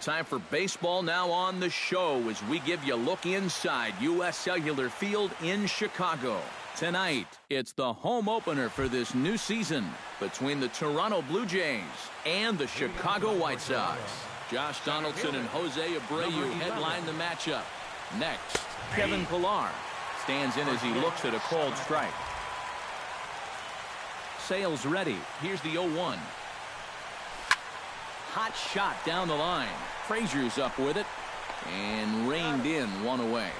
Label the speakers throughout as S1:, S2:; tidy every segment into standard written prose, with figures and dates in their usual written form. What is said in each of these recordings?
S1: Time for baseball now on the show as we give you a look inside U.S. Cellular Field in Chicago. Tonight, it's the home opener for this new season between the Toronto Blue Jays and the Chicago White Sox. Josh Donaldson and Jose Abreu headline the matchup. Next, Kevin Pillar stands in as he looks at a called strike. Sale's ready. Here's the 0-1. Hot shot down the line. Frazier's up with it and reined in one away.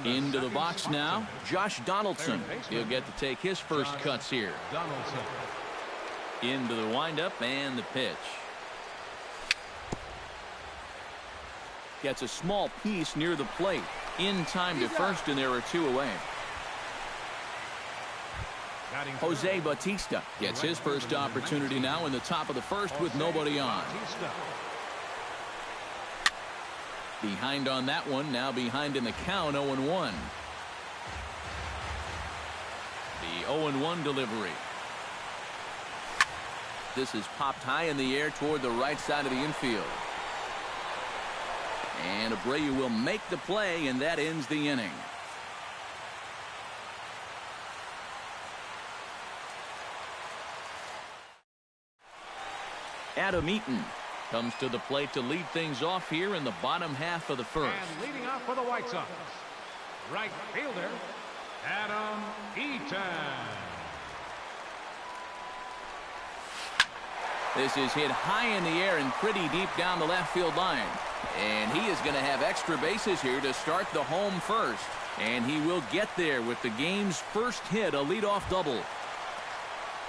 S1: Into the box now, Josh Donaldson. He'll get to take his first cuts here. Into the windup and the pitch. Gets a small piece near the plate. In time to first, and there are two away. Jose Bautista gets his first opportunity now in the top of the first with nobody on. Behind on that one, now behind in the count, 0-1. The 0-1 delivery. This is popped high in the air toward the right side of the infield. And Abreu will make the play, and that ends the inning. Adam Eaton comes to the plate to lead things off here in the bottom half of the first.
S2: And leading off for the White Sox, right fielder, Adam Eaton.
S1: This is hit high in the air and pretty deep down the left field line. And he is going to have extra bases here to start the home first. And he will get there with the game's first hit, a leadoff double.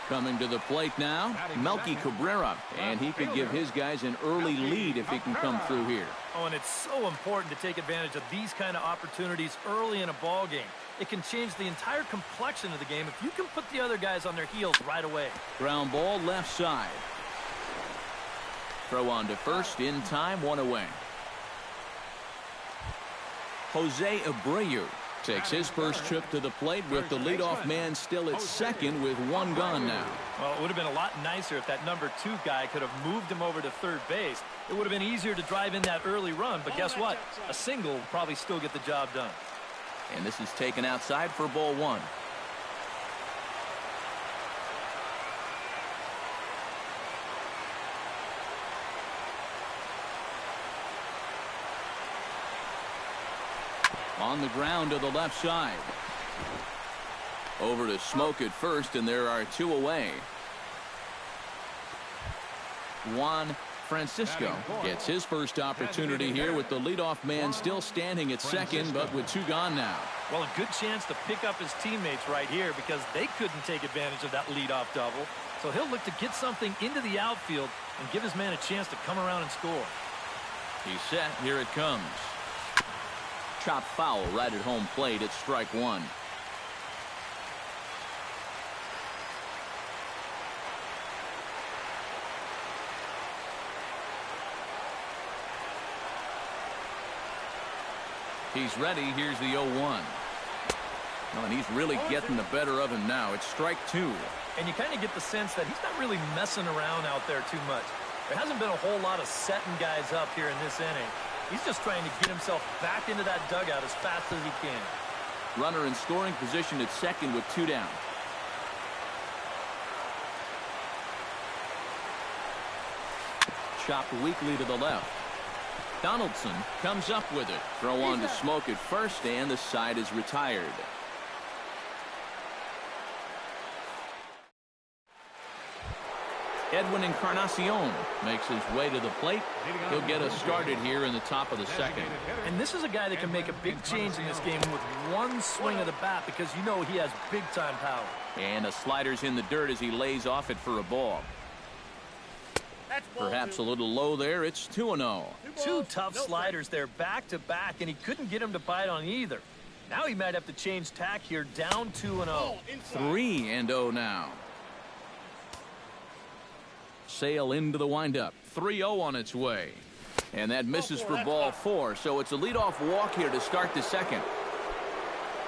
S1: Coming to the plate now, Melky Cabrera, and he could give his guys an early lead if he can come through here.
S3: Oh, and it's so important to take advantage of these kind of opportunities early in a ball game. It can change the entire complexion of the game if you can put the other guys on their heels right away.
S1: Ground ball left side. Throw on to first, in time, one away. Jose Abreu takes his first trip to the plate with the leadoff man still at second with one gone now.
S3: Well, it would have been a lot nicer if that number 2 guy could have moved him over to third base. It would have been easier to drive in that early run, but guess what? A single will probably still get the job done.
S1: And this is taken outside for ball 1. On the ground to the left side. Over to Smoke at first, and there are two away. Juan Francisco gets his first opportunity here with the leadoff man still standing at second, but with two gone now.
S3: Well, a good chance to pick up his teammates right here because they couldn't take advantage of that leadoff double. So he'll look to get something into the outfield and give his man a chance to come around and score.
S1: He's set. Here it comes. Chop foul right at home plate. It's strike 1. He's ready. Here's the 0-1. Oh, and he's really getting the better of him now. It's strike 2.
S3: And you kind of get the sense that he's not really messing around out there too much. There hasn't been a whole lot of setting guys up here in this inning. He's just trying to get himself back into that dugout as fast as he can.
S1: Runner in scoring position at second with 2 down. Chopped weakly to the left. Donaldson comes up with it. Throw on to Smoke at first, and the side is retired. Edwin Encarnacion makes his way to the plate. He'll get us started here in the top of the second.
S3: And this is a guy that can make a big change in this game with one swing of the bat because you know he has big-time power.
S1: And a slider's in the dirt as he lays off it for a ball. Perhaps a little low there. It's 2-0.
S3: Two tough sliders there back-to-back, and he couldn't get him to bite on either. Now he might have to change tack here, down 2-0.
S1: 3-0 now. Sale into the windup. 3-0 on its way. And that misses for ball 4, so it's a leadoff walk here to start the second.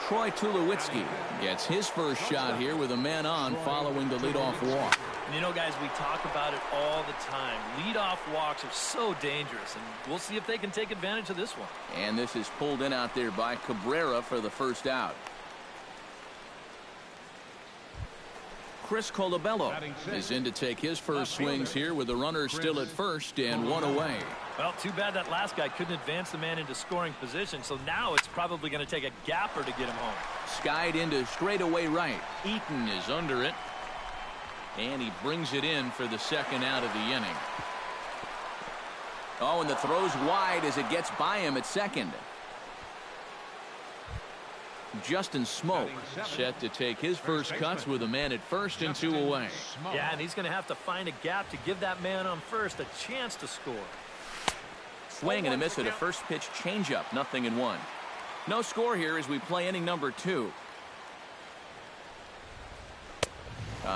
S1: Troy Tulowitzki gets his first shot here with a man on following the leadoff walk.
S3: You know, guys, we talk about it all the time. Leadoff walks are so dangerous, and we'll see if they can take advantage of this one.
S1: And this is pulled in out there by Cabrera for the first out. Chris Colabello is in to take his first swings here with the runner still at first and one away.
S3: Well, too bad that last guy couldn't advance the man into scoring position, so now it's probably going to take a gapper to get him home.
S1: Skied into straightaway right. Eaton is under it. And he brings it in for the second out of the inning. Oh, and the throw's wide as it gets by him at second. Justin Smoke set to take his first cuts with a man at first and two away.
S3: Yeah, and he's going to have to find a gap to give that man on first a chance to score.
S1: Swing and a miss at a first pitch changeup, 0-1. No score here as we play inning number 2.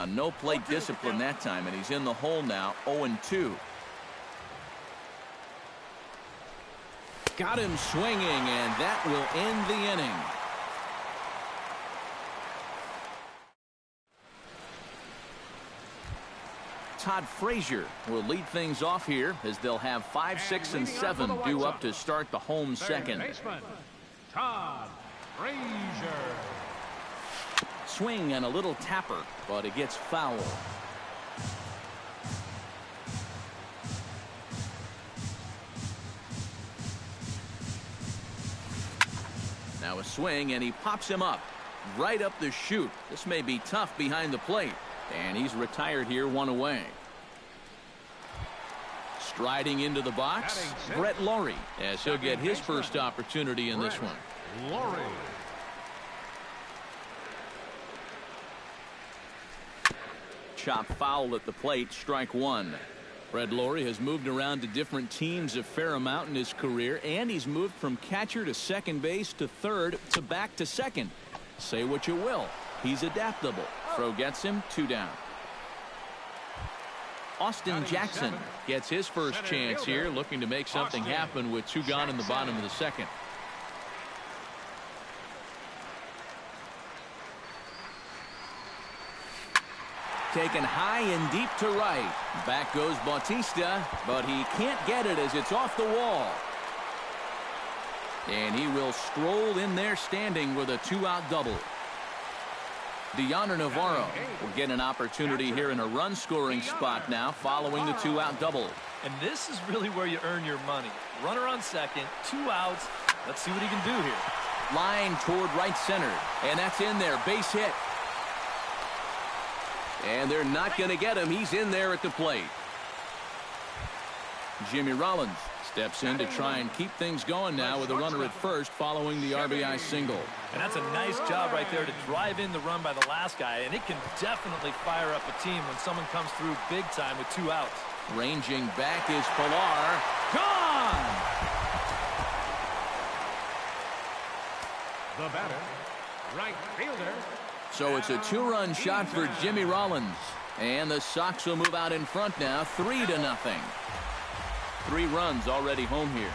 S1: No plate discipline that time, and he's in the hole now, 0-2. Got him swinging, and that will end the inning. Todd Frazier will lead things off here as they'll have 5, 6, and 7 due up to start the home second.
S2: Todd Frazier.
S1: Swing and a little tapper, but it gets foul. Now a swing, and he pops him up right up the chute. This may be tough behind the plate, and he's retired here, one away. Striding into the box, Brett Laurie, as he'll get his first opportunity in this one.
S2: Laurie.
S1: Chop foul at the plate, strike one. Brett Laurie has moved around to different teams a fair amount in his career, and he's moved from catcher to second base to third to back to second. Say what you will, he's adaptable. Throw gets him, 2 down. Austin Jackson gets his first chance here, looking to make something happen with 2 gone in the bottom of the second. Taken high and deep to right. Back goes Bautista, but he can't get it as it's off the wall. And he will stroll in there standing with a 2-out double. Deoner Navarro will get an opportunity here in a run-scoring spot now following the 2-out double.
S3: And this is really where you earn your money. Runner on second, 2 outs. Let's see what he can do here.
S1: Line toward right center, and that's in there. Base hit. And they're not going to get him. He's in there at the plate. Jimmy Rollins steps in to try and keep things going now with a runner at first following the RBI single.
S3: And that's a nice job right there to drive in the run by the last guy, and it can definitely fire up a team when someone comes through big time with 2 outs.
S1: Ranging back is Pilar. Gone!
S2: The batter, right fielder.
S1: So it's a 2-run shot for Jimmy Rollins. And the Sox will move out in front now, 3-0. 3 runs already home here.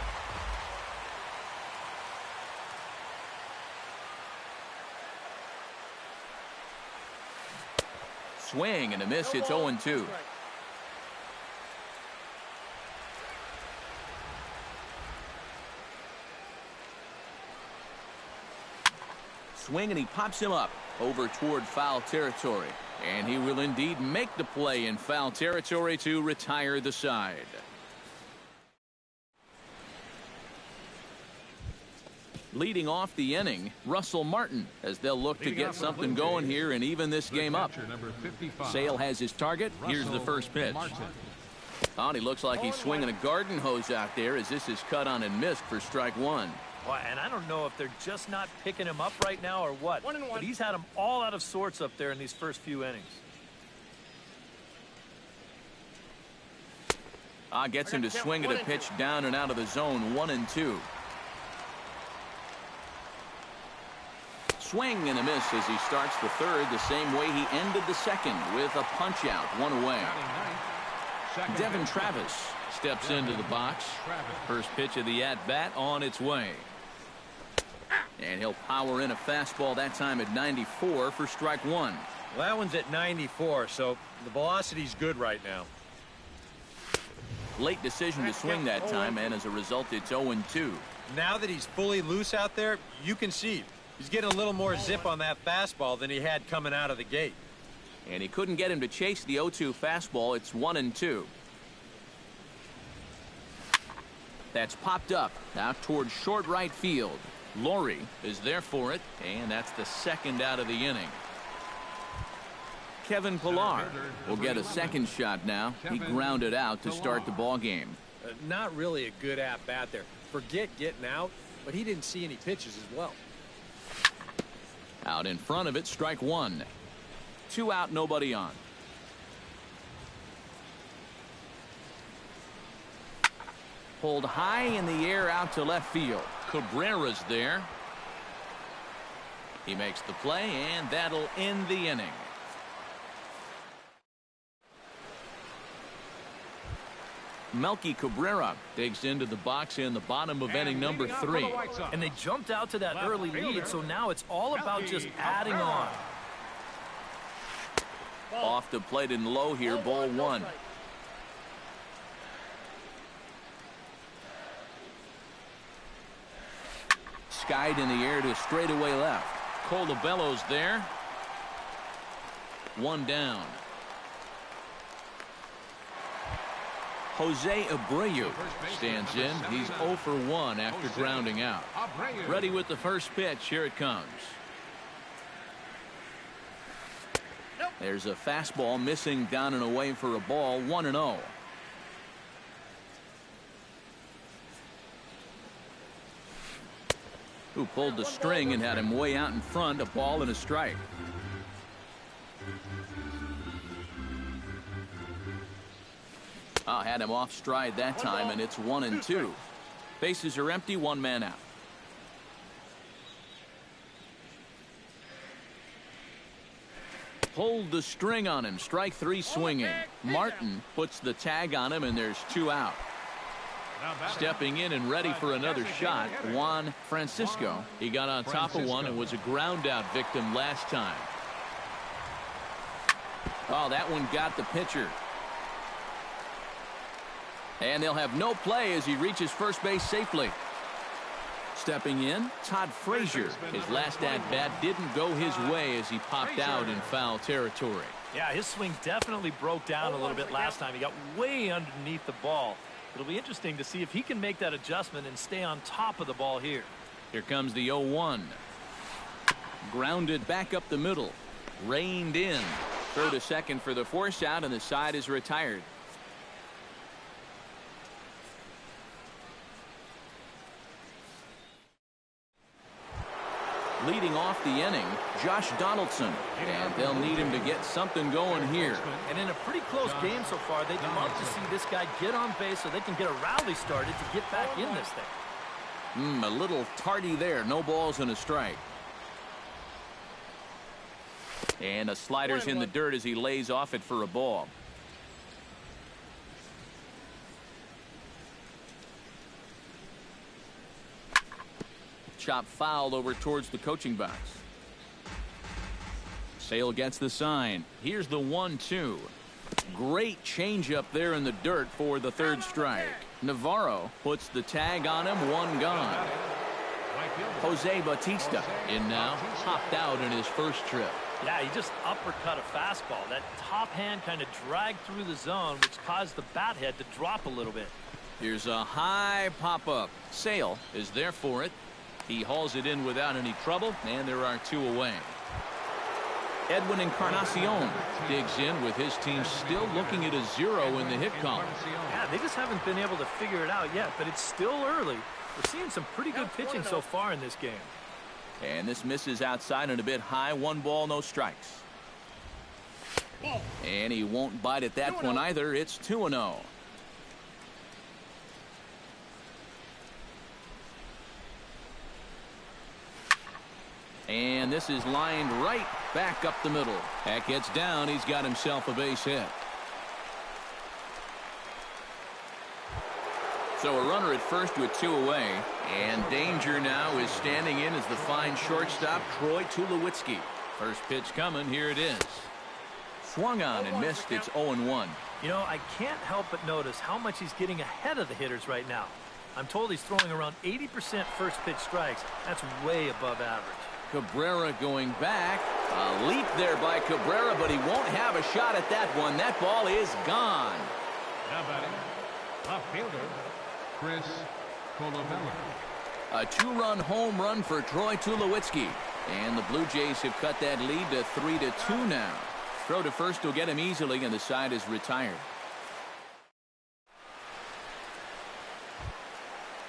S1: Swing and a miss. It's 0-2. Swing and he pops him up over toward foul territory. And he will indeed make the play in foul territory to retire the side. Leading off the inning, Russell Martin, as they'll look to get something going here and even this game up. Sale has his target. Here's the first pitch. Oh, and he looks like he's swinging a garden hose out there as this is cut on and missed for strike one.
S3: Well, and I don't know if they're just not picking him up right now or what, but he's had them all out of sorts up there in these first few innings.
S1: Gets him to swing at a pitch down and out of the zone, 1-2. Swing and a miss as he starts the third the same way he ended the second with a punch out, 1 away. Devin Travis steps into the box. First pitch of the at-bat on its way. And he'll power in a fastball that time at 94 for strike one.
S4: Well, that one's at 94, so the velocity's good right now.
S1: Late decision to swing that time, and as a result, it's 0-2.
S4: Now that he's fully loose out there, you can see he's getting a little more zip on that fastball than he had coming out of the gate.
S1: And he couldn't get him to chase the 0-2 fastball. It's 1-2. That's popped up out towards short right field. Laurie is there for it, and that's the second out of the inning. Kevin Pillar will get a second shot now. He grounded out to start the ball game.
S4: Not really a good at-bat there. Forget getting out, but he didn't see any pitches as well.
S1: Out in front of it, strike one. 2 out, nobody on. Pulled high in the air out to left field. Cabrera's there. He makes the play, and that'll end the inning. Melky Cabrera digs into the box in the bottom of inning number 3.
S3: And they jumped out to that early lead, so now it's all about just adding on.
S1: Off the plate and low here, ball one. Skied in the air to straightaway left. Colabello's there. One down. Jose Abreu stands in. He's 0 for 1 after grounding out. Ready with the first pitch. Here it comes. There's a fastball missing down and away for a ball. 1-0. Who pulled the string and had him way out in front. A ball and a strike. Had him off stride that time, and it's 1-2. Bases are empty, one man out. Pulled the string on him. Strike 3 swinging. Martin puts the tag on him, and there's 2 out. Stepping in and ready for another shot, Juan Francisco. He got on top of one and was a ground out victim last time. Oh, that one got the pitcher. And they'll have no play as he reaches first base safely. Stepping in, Todd Frazier. His last at-bat didn't go his way as he popped out in foul territory.
S3: Yeah, his swing definitely broke down a little bit last time. He got way underneath the ball. It'll be interesting to see if he can make that adjustment and stay on top of the ball here.
S1: Here comes the 0-1. Grounded back up the middle. Reined in. Throw to second for the force out, and the side is retired. Leading off the inning, Josh Donaldson. And they'll need him to get something going here.
S3: And in a pretty close game so far, they'd love to see this guy get on base so they can get a rally started to get back in this thing.
S1: A little tardy there. No balls and a strike. And a slider's in the dirt as he lays off it for a ball. Chop fouled over towards the coaching box. Sale gets the sign. Here's the 1-2. Great changeup there in the dirt for the third strike. Navarro puts the tag on him. One gone. Jose Bautista in now. Popped out in his first trip.
S3: Yeah, he just uppercut a fastball. That top hand kind of dragged through the zone, which caused the bat head to drop a little bit.
S1: Here's a high pop-up. Sale is there for it. He hauls it in without any trouble, and there are 2 away. Edwin Encarnacion digs in with his team still looking at a 0 in the hit column.
S3: Yeah, they just haven't been able to figure it out yet, but it's still early. We're seeing some pretty good pitching so far in this game.
S1: And this misses outside and a bit high. 1 ball, no strikes. And he won't bite at that one either. It's 2-0. And this is lined right back up the middle. That gets down. He's got himself a base hit. So a runner at first with 2 away. And danger now is standing in as the fine shortstop, Troy Tulowitzki. First pitch coming. Here it is. Swung on and missed. It's 0-1.
S3: You know, I can't help but notice how much he's getting ahead of the hitters right now. I'm told he's throwing around 80% first pitch strikes. That's way above average.
S1: Cabrera going back. A leap there by Cabrera, but he won't have a shot at that one. That ball is gone.
S2: Now batting, left fielder, Chris Colabella.
S1: A 2-run home run for Troy Tulowitzki. And the Blue Jays have cut that lead to 3-2 now. Throw to first will get him easily, and the side is retired.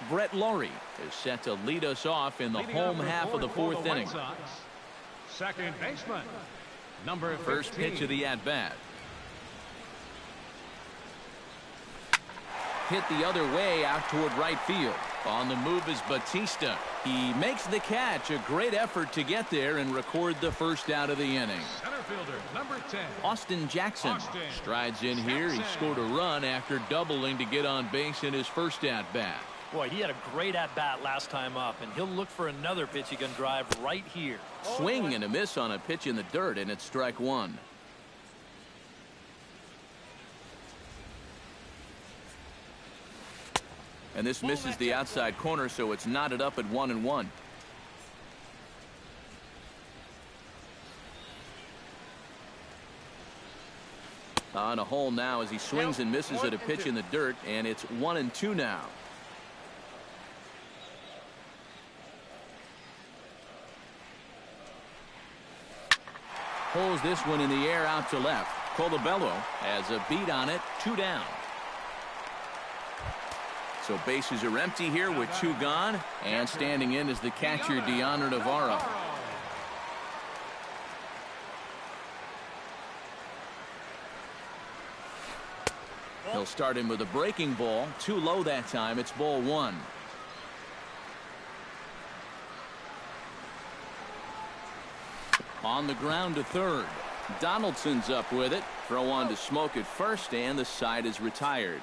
S1: Brett Laurie is set to lead us off in the home half of the 4th inning.
S2: Second baseman, number 15.
S1: First pitch of the at-bat. Hit the other way out toward right field. On the move is Batista. He makes the catch. A great effort to get there and record the first out of the inning.
S2: Center fielder, number 10.
S1: Austin Jackson strides in here. He scored a run after doubling to get on base in his first at-bat.
S3: Boy, he had a great at-bat last time up, and he'll look for another pitch he can drive right here.
S1: Swing and a miss on a pitch in the dirt, and it's strike 1. And this misses the outside corner, so it's knotted up at 1-1. On a hole now as he swings and misses at a pitch in the dirt, and it's 1-2 now. Pulls this one in the air out to left. Colabello has a beat on it. 2 down. So bases are empty here with 2 gone, and standing in is the catcher, Deanna Navarro. He'll start him with a breaking ball. Too low that time. It's ball 1. On the ground to third. Donaldson's up with it. Throw on to Smoke at first, and the side is retired.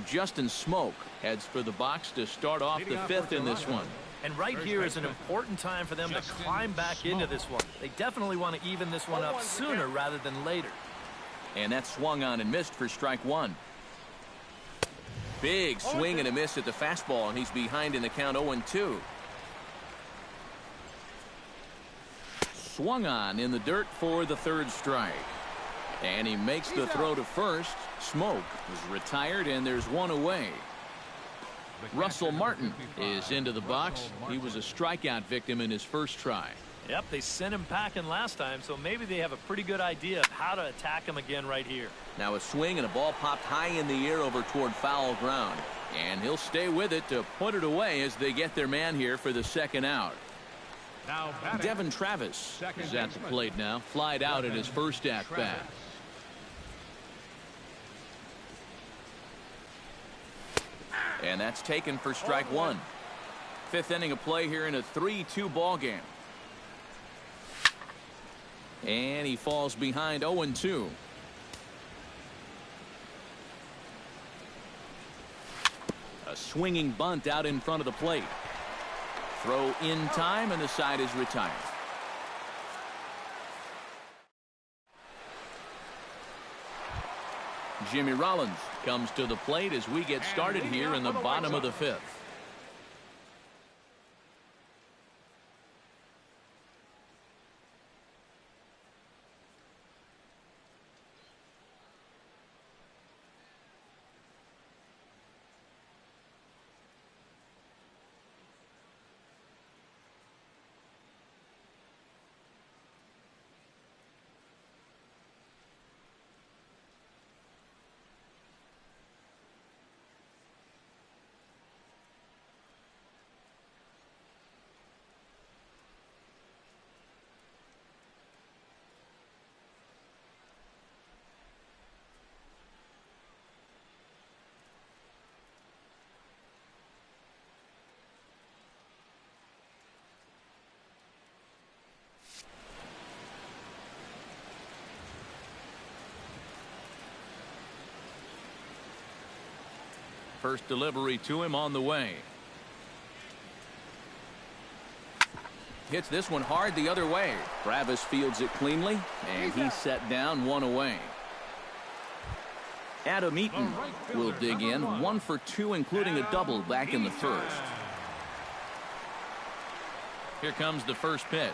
S1: Justin Smoke heads for the box to start off the 5th in this one.
S3: And right here is an important time for them to climb back into this one. They definitely want to even this one up sooner rather than later.
S1: And that swung on and missed for strike 1. Big swing and a miss at the fastball, and he's behind in the count 0-2. Swung on in the dirt for the 3rd strike. And he makes the throw to first. Smoke is retired, and there's 1 away. Russell Martin is into the box. He was a strikeout victim in his first try.
S3: Yep, they sent him packing last time, so maybe they have a pretty good idea of how to attack him again right here.
S1: Now a swing and a ball popped high in the air over toward foul ground. And he'll stay with it to put it away as they get their man here for the 2nd out.
S2: Now
S1: Devin Travis is at the plate now. Flied out at his first at-bat. And that's taken for strike 1. 5th inning of play here in a 3-2 ball game. And he falls behind 0-2. A swinging bunt out in front of the plate. Throw in time, and the side is retired. Jimmy Rollins comes to the plate as we get started here in the bottom of the 5th. First delivery to him on the way. Hits this one hard the other way. Travis fields it cleanly, and he's set down one away. Adam Eaton will dig in, 1 for 2, including a double back in the first. Here comes the first pitch.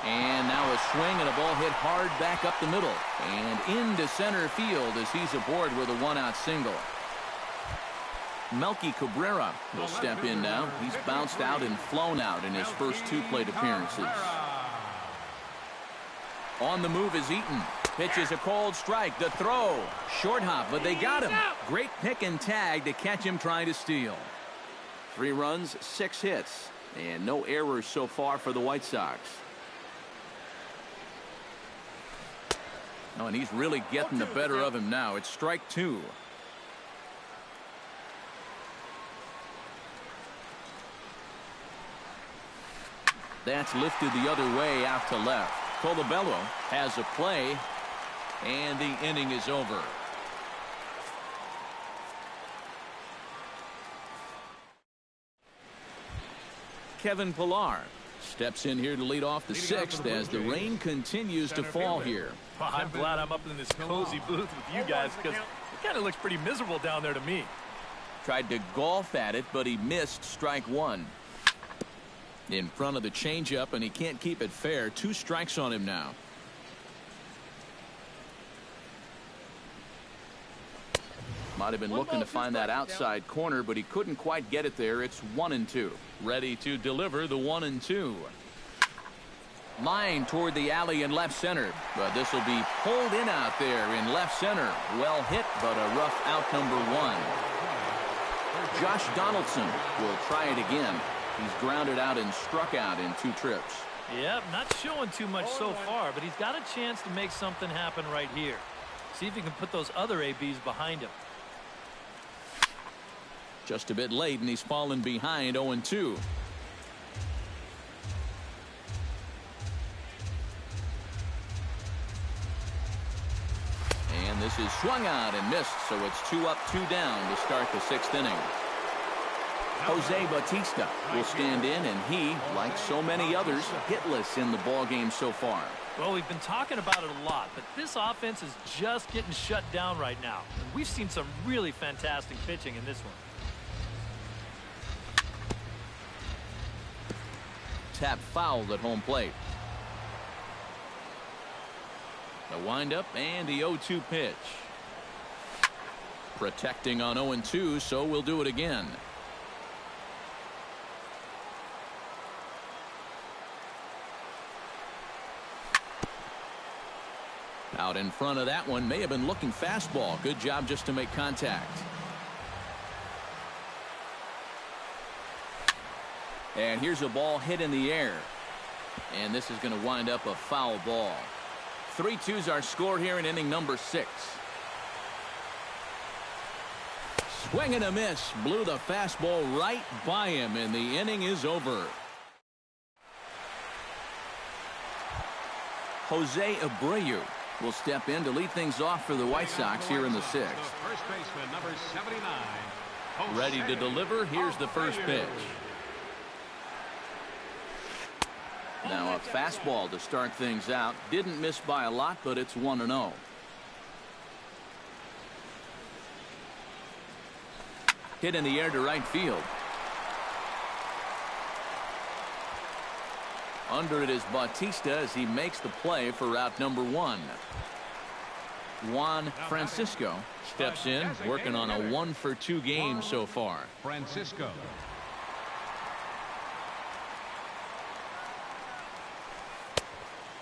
S1: And now a swing and a ball hit hard back up the middle and into center field as he's aboard with a 1-out single. Melky Cabrera will step in now. He's bounced out and flown out in his first 2 plate appearances. On the move is Eaton. Pitches a cold strike. The throw. Short hop, but they got him. Great pick and tag to catch him trying to steal. 3 runs, 6 hits, and no errors so far for the White Sox. Oh, and he's really getting the better of him now. It's strike 2. That's lifted the other way out to left. Colabello has a play, and the inning is over. Kevin Pillar steps in here to lead off the 6th as the rain continues to fall here.
S3: Well, I'm glad I'm up in this cozy booth with you guys because it kind of looks pretty miserable down there to me.
S1: Tried to golf at it, but he missed strike 1. In front of the changeup, and he can't keep it fair. 2 strikes on him now. Might have been looking to find that outside corner, but he couldn't quite get it there. It's 1-2. Ready to deliver the 1-2. Line toward the alley in left center, but this will be pulled in out there in left center. Well hit, but a rough out number 1. Josh Donaldson will try it again. He's grounded out and struck out in 2 trips.
S3: Yep, not showing too much so far, but he's got a chance to make something happen right here. See if he can put those other ABs behind him.
S1: Just a bit late, and he's fallen behind 0-2. And this is swung out and missed, so it's 2 up, 2 down to start the 6th inning. Jose Bautista will stand in, and he, like so many others, hitless in the ballgame so far.
S3: Well, we've been talking about it a lot, but this offense is just getting shut down right now. And we've seen some really fantastic pitching in this one.
S1: Tap fouled at home plate. The windup and the 0-2 pitch. Protecting on 0-2, so we'll do it again. Out in front of that one, may have been looking fastball. Good job just to make contact. And here's a ball hit in the air. And this is going to wind up a foul ball. 3-2's our score here in inning number 6. Swing and a miss. Blew the fastball right by him, and the inning is over. Jose Abreu will step in to lead things off for the White Sox here in the 6th.
S2: First baseman, number 79.
S1: Ready to deliver. Here's the first pitch. Now a fastball to start things out. Didn't miss by a lot, but it's 1-0. Hit in the air to right field. Under it is Bautista as he makes the play for route number 1. Juan Francisco steps in, working on a 1-for-2 game so far.
S2: Francisco.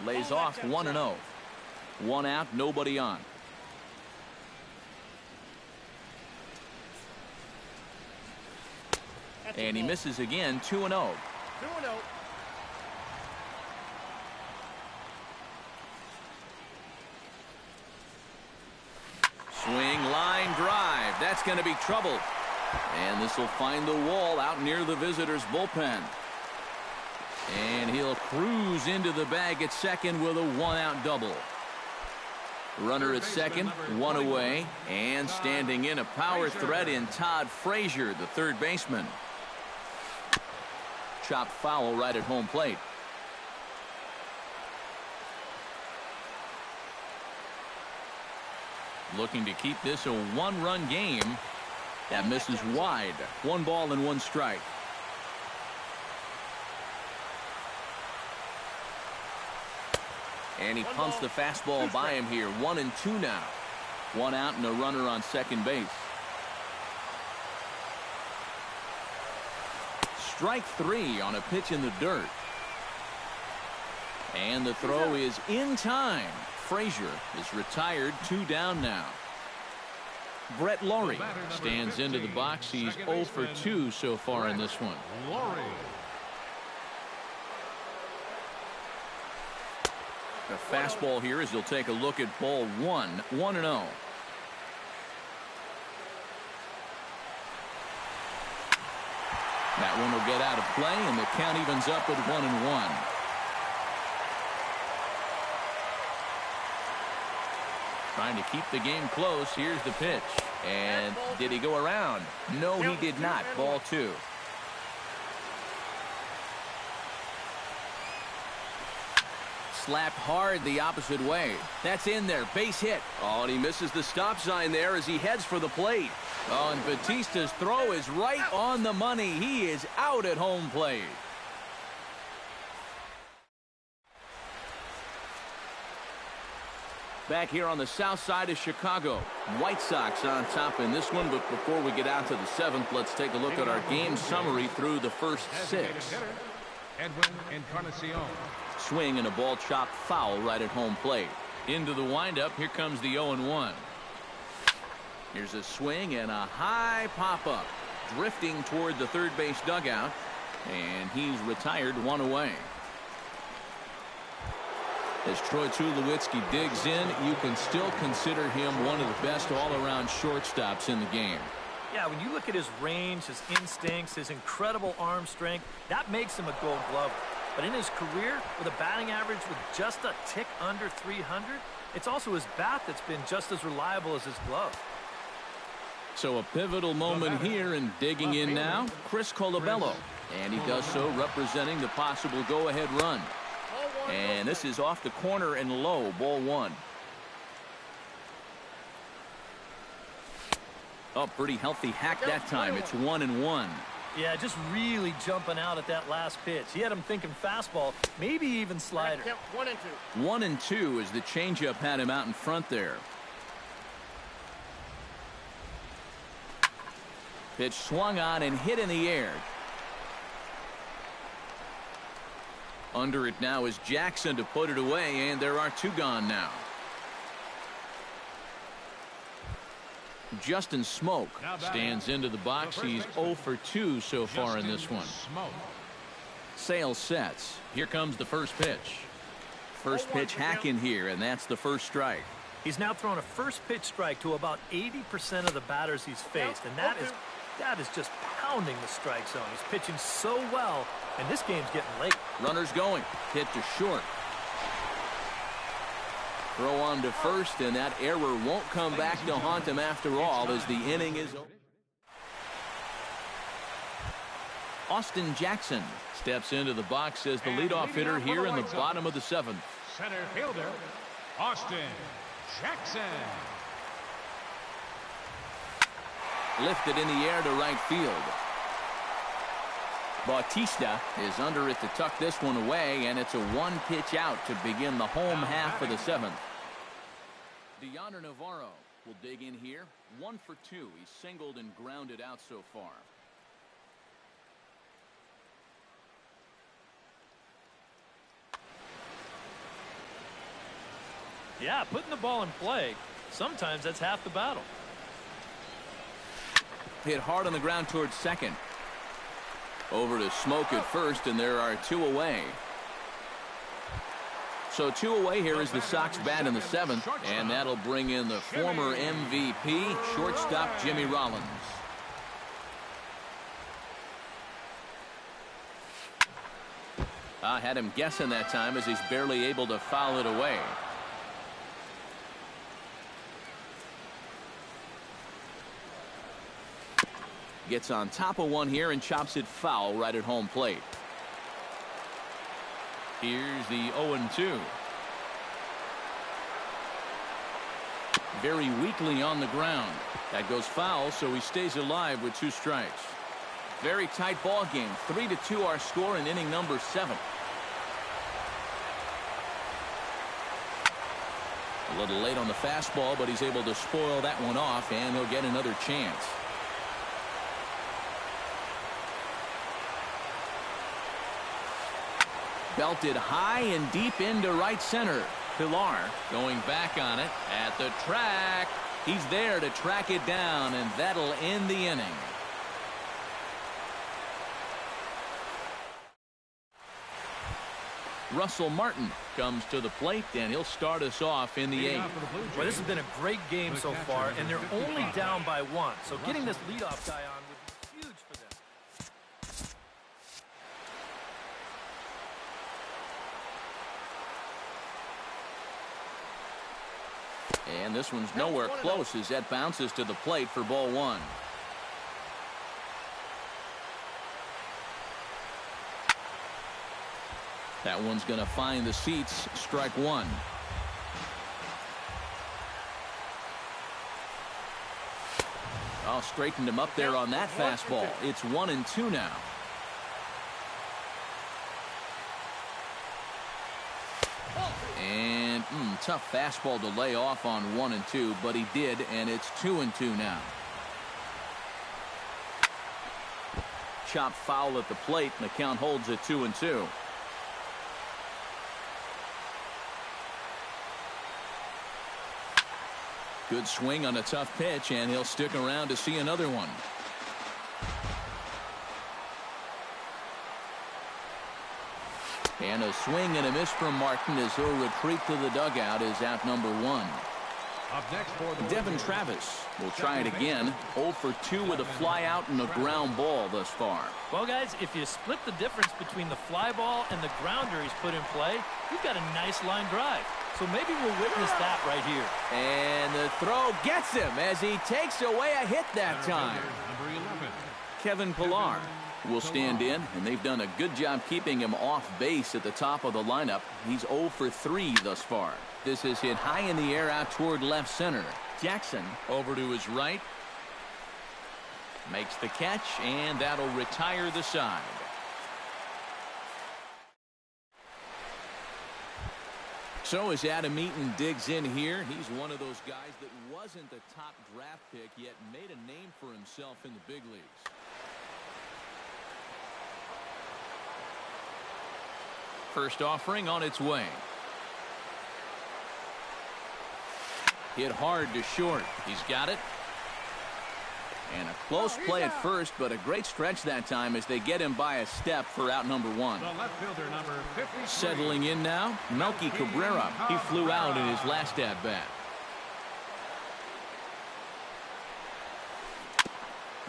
S1: Lays off 1-0. 1 out, nobody on. And he misses again, 2-0.
S5: 2-0.
S1: Swing, line drive. That's going to be trouble. And this will find the wall out near the visitors' bullpen. And he'll cruise into the bag at second with a 1-out double. Runner at second, one away, and standing in a power threat in Todd Frazier, the third baseman. Chopped foul right at home plate. Looking to keep this a one-run game. That misses wide. 1 ball and 1 strike. And he pumps the fastball by him here. 1-2 now. 1 out and a runner on second base. Strike 3 on a pitch in the dirt. And the throw is in time. Frazier is retired. 2 down now. Brett Laurie stands into the box. He's 0 for 2 so far in this one. A fastball here as he'll take a look at ball 1. 1-0. That one will get out of play, and the count evens up at 1-1. Trying to keep the game close. Here's the pitch. And did he go around? No, he did not. Ball 2. Slapped hard the opposite way. That's in there. Base hit. Oh, and he misses the stop sign there as he heads for the plate. Oh, and Batista's throw is right on the money. He is out at home plate. Back here on the south side of Chicago. White Sox on top in this one, but before we get out to the 7th, let's take a look at our game summary through the first 6. Swing and a ball chopped foul right at home plate. Into the windup, here comes the 0-1. Here's a swing and a high pop-up. Drifting toward the third base dugout, and he's retired. 1 away. As Troy Tulowitzki digs in, you can still consider him one of the best all-around shortstops in the game.
S3: Yeah, when you look at his range, his instincts, his incredible arm strength, that makes him a Gold Glover. But in his career, with a batting average with just a tick under 300, it's also his bat that's been just as reliable as his glove.
S1: So a pivotal moment here, and digging in now, Chris Colabello. And he does so representing the possible go-ahead run. And this is off the corner and low. Ball 1. Oh, pretty healthy hack that time. It's 1-1.
S3: Yeah, just really jumping out at that last pitch. He had him thinking fastball, maybe even slider.
S1: 1-2 as the changeup had him out in front there. Pitch swung on and hit in the air. Under it now is Jackson to put it away, and there are 2 gone now. Justin Smoke stands into the box. He's 0 for 2 so far in this one. Sales sets. Here comes the first pitch. First pitch hack in here, and that's the first strike.
S3: He's now thrown a first pitch strike to about 80% of the batters he's faced, and that is just pounding the strike zone. He's pitching so well, and this game's getting late.
S1: Runners going. Hit to short. Throw on to first, and that error won't come back to haunt him after all as the inning is over. Austin Jackson steps into the box as the leadoff hitter here in the bottom of the 7th.
S2: Center fielder, Austin Jackson.
S1: Lifted in the air to right field. Bautista is under it to tuck this one away, and it's a 1-pitch out to begin the home half of the 7th. Deoner Navarro will dig in here. 1 for 2. He's singled and grounded out so far.
S3: Yeah, putting the ball in play, sometimes that's half the battle.
S1: Hit hard on the ground towards second. Over to Smoke at first, and there are 2 away. So 2 away here is the Sox bat in the 7th, and that'll bring in the former MVP, shortstop Jimmy Rollins. I had him guessing that time as he's barely able to foul it away. Gets on top of one here and chops it foul right at home plate. Here's the 0-2. Very weakly on the ground. That goes foul, so he stays alive with 2 strikes. Very tight ball game. 3-2 our score in inning number 7. A little late on the fastball, but he's able to spoil that one off, and he'll get another chance. Belted high and deep into right center. Pilar going back on it at the track. He's there to track it down, and that'll end the inning. Russell Martin comes to the plate, and he'll start us off in the 8th.
S3: Well, this has been a great game so far, and they're only down by 1. So getting this leadoff guy on would be huge for them.
S1: And this one's nowhere close as that bounces to the plate for ball 1. That one's going to find the seats. Strike 1. Oh, straightened him up there on that fastball. It's 1-2 now. And tough fastball to lay off on 1-2, but he did, and it's 2-2 now. Chop foul at the plate, and the count holds at 2-2. Good swing on a tough pitch, and he'll stick around to see another one. And a swing and a miss from Martin as he'll retreat to the dugout is out number 1.
S2: Up next for the
S1: Devin Travis will try it again. 0 for 2 with a fly out and a ground ball thus far.
S3: Well, guys, if you split the difference between the fly ball and the grounder he's put in play, you've got a nice line drive. So maybe we'll witness that right here.
S1: And the throw gets him as he takes away a hit that time.
S2: Number 11.
S1: Kevin Pilar will stand in, and they've done a good job keeping him off base at the top of the lineup. He's 0 for 3 thus far. This is hit high in the air out toward left center. Jackson over to his right. Makes the catch, and that'll retire the side. So as Adam Eaton digs in here, he's one of those guys that wasn't the top draft pick, yet made a name for himself in the big leagues. First offering on its way. Hit hard to short. He's got it. And a close play at first, but a great stretch that time as they get him by a step for out number 1.
S2: The left fielder, number 53.
S1: Settling in now, Melky Cabrera. He flew out in his last at-bat.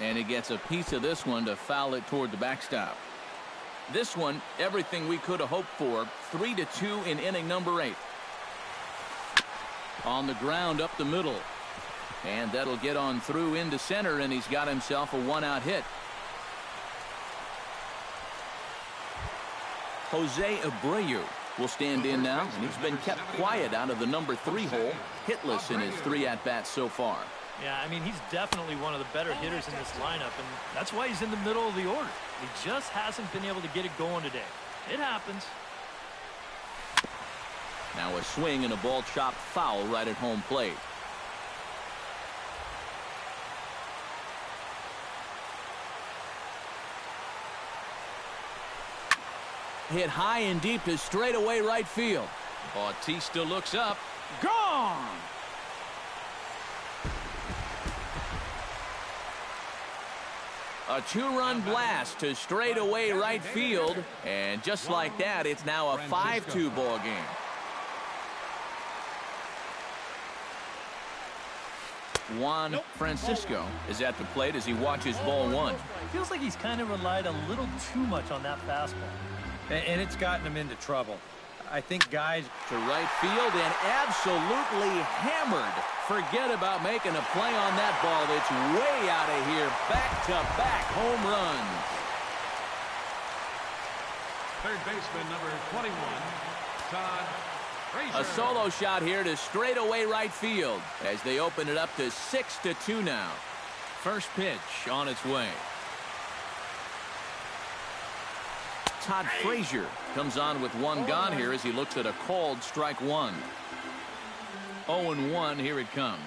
S1: And he gets a piece of this one to foul it toward the backstop. This one, everything we could have hoped for. 3-2 in inning number 8. On the ground up the middle. And that'll get on through into center, and he's got himself a 1-out hit. Jose Abreu will stand in now, and he's been kept quiet out of the number 3 hole. Hitless in his 3 at-bats so far.
S3: Yeah, I mean, he's definitely one of the better hitters in this lineup, and that's why he's in the middle of the order. He just hasn't been able to get it going today. It happens.
S1: Now a swing and a ball chopped foul right at home plate. Hit high and deep to straightaway right field. Bautista looks up. Gone! A 2-run blast to straightaway right field. And just like that, it's now a 5-2 ball game. Juan Francisco is at the plate as he watches ball 1.
S3: Feels like he's kind of relied a little too much on that fastball.
S4: And it's gotten him into trouble. I think guys
S1: to right field and absolutely hammered. Forget about making a play on that ball. It's way out of here. Back-to-back home runs.
S2: Third baseman, number 21, Todd Frazier.
S1: A solo shot here to straightaway right field as they open it up to 6-2 now. First pitch on its way. Todd Frazier comes on with one gone here as he looks at a called strike one. 0-1, here it comes.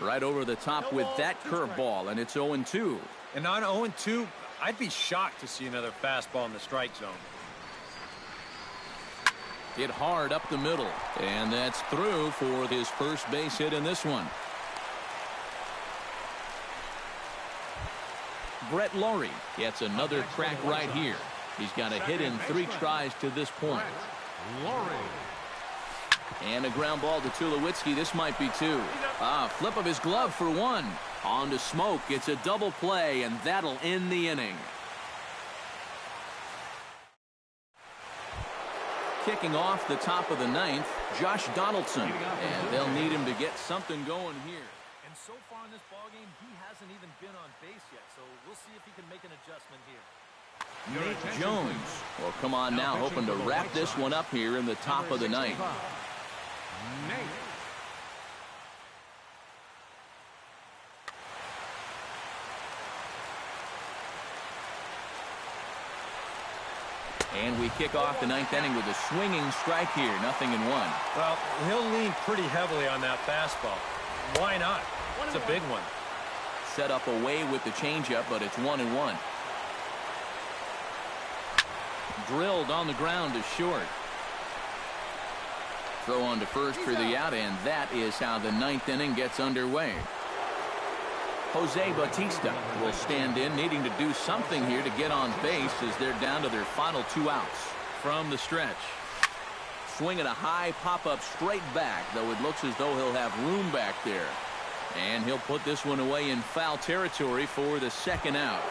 S1: Right over the top with that curveball, and it's 0-2.
S4: And on 0-2, I'd be shocked to see another fastball in the strike zone.
S1: Hit hard up the middle, and that's through for his first base hit in this one. Brett Laurie gets another crack right here. He's got a hit in 3 tries to this point. And a ground ball to Tulowitzki. This might be 2. Flip of his glove for 1. On to Smoke. It's a double play, and that'll end the inning. Kicking off the top of the 9th, Josh Donaldson. And they'll need him to get something going here.
S3: And so far in this ballgame, he hasn't even been on base yet, so we'll see if he can make an adjustment here.
S1: Nate Jones will come on now, hoping to wrap this one up here in the top of the 9th. And we kick off the 9th inning with a swinging strike here, 0-1.
S4: Well, he'll lean pretty heavily on that fastball. Why not? It's a big one.
S1: Set up away with the changeup, but it's 1-1. Drilled on the ground to short. Throw on to first for the out, and that is how the 9th inning gets underway. Jose Bautista will stand in, needing to do something here to get on base as they're down to their final 2 outs from the stretch. Swinging a high pop-up straight back, though it looks as though he'll have room back there. And he'll put this one away in foul territory for the 2nd out.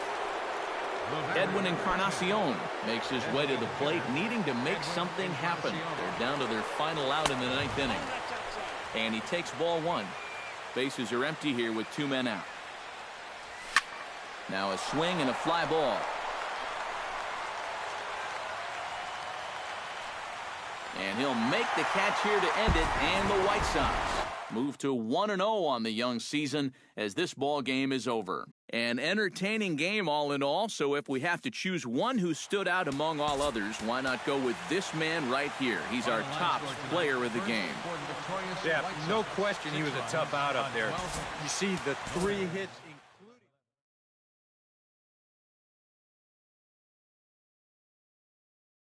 S1: Edwin Encarnacion makes his way to the plate, needing to make something happen. They're down to their final out in the 9th inning. And he takes ball 1. Bases are empty here with 2 men out. Now a swing and a fly ball. And he'll make the catch here to end it, and the White Sox move to 1-0 on the young season as this ball game is over. An entertaining game all in all, so if we have to choose one who stood out among all others, why not go with this man right here? He's our top player of the game.
S4: Yeah, no question he was a tough out up there. You see the 3 hits.